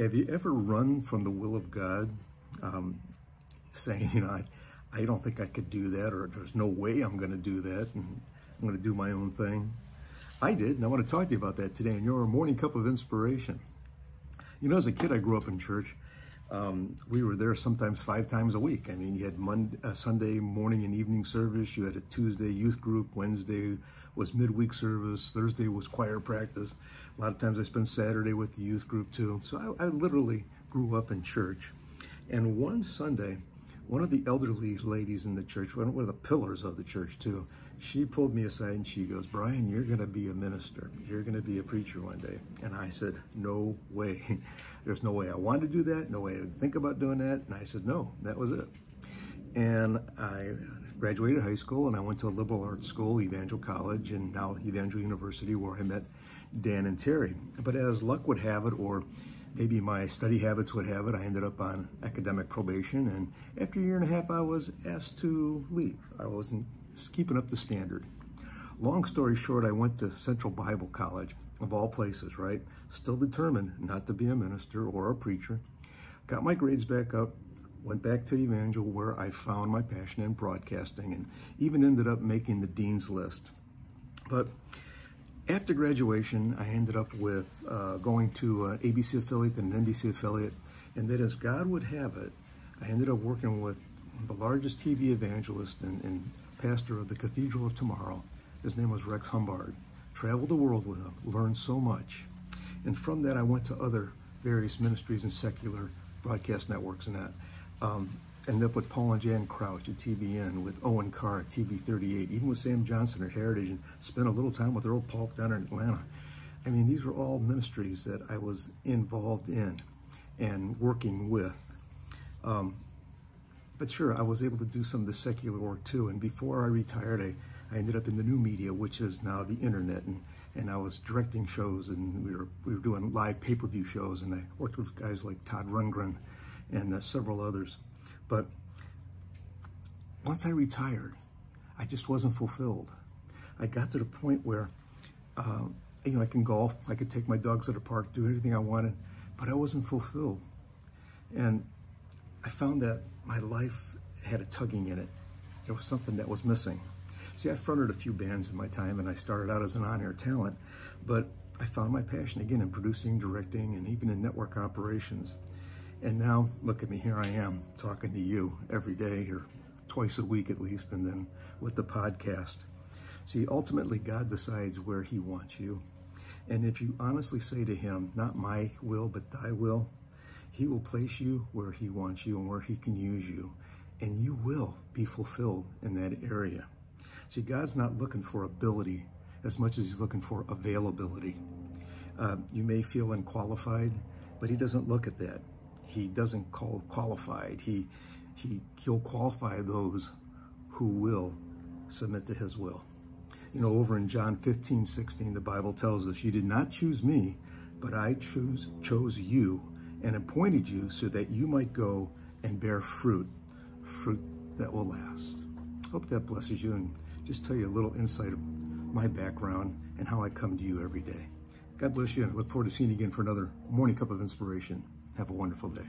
Have you ever run from the will of God, saying, I don't think I could do that, or there's no way I'm going to do that, and I'm going to do my own thing? I did, and I want to talk to you about that today in your morning cup of inspiration. As a kid, I grew up in church. We were there sometimes 5 times a week. I mean, you had Sunday morning and evening service. You had a Tuesday youth group. Wednesday was midweek service. Thursday was choir practice. A lot of times I spent Saturday with the youth group too. So I literally grew up in church. And one Sunday, one of the elderly ladies in the church, one of the pillars of the church too, she pulled me aside and she goes, "Brian, you're going to be a minister. You're going to be a preacher one day." And I said, "No way." There's no way I wanted to do that. No way I would think about doing that. And I said, no, that was it. And I graduated high school and I went to a liberal arts school, Evangel College, and now Evangel University, where I met Dan and Terry. But as luck would have it, or maybe my study habits would have it, I ended up on academic probation. And after a year and a half, I was asked to leave. I wasn't keeping up the standard. Long story short, I went to Central Bible College, of all places, right? Still determined not to be a minister or a preacher. Got my grades back up, went back to Evangel, where I found my passion in broadcasting, and even ended up making the dean's list. But after graduation, I ended up with going to an ABC affiliate and an NBC affiliate, and then as God would have it, I ended up working with the largest TV evangelist and pastor of the Cathedral of Tomorrow. His name was Rex Humbard. Traveled the world with him, learned so much. And from that, I went to other various ministries and secular broadcast networks and that. Ended up with Paul and Jan Crouch at TBN, with Owen Carr at TV38, even with Sam Johnson at Heritage, and spent a little time with Earl Polk down in Atlanta. I mean, these were all ministries that I was involved in and working with. But sure, I was able to do some of the secular work too. And before I retired, I ended up in the new media, which is now the internet, and I was directing shows, and we were doing live pay-per-view shows, and I worked with guys like Todd Rundgren and several others. But once I retired, I just wasn't fulfilled. I got to the point where, I can golf, I could take my dogs to the park, do everything I wanted, but I wasn't fulfilled. And I found that my life had a tugging in it. There was something that was missing. See, I fronted a few bands in my time, and I started out as an on-air talent, but I found my passion again in producing, directing, and even in network operations. And now, look at me, here I am, talking to you every day, or twice a week at least, and then with the podcast. See, ultimately, God decides where he wants you. And if you honestly say to him, "Not my will, but thy will," he will place you where he wants you and where he can use you. And you will be fulfilled in that area. See, God's not looking for ability as much as he's looking for availability. You may feel unqualified, but he doesn't look at that. He doesn't call qualified. He'll qualify those who will submit to his will. Over in John 15:16, the Bible tells us, "You did not choose me, but I chose you and appointed you so that you might go and bear fruit that will last." Hope that blesses you, and just tell you a little insight of my background and how I come to you every day. God bless you, and I look forward to seeing you again for another morning cup of inspiration. Have a wonderful day.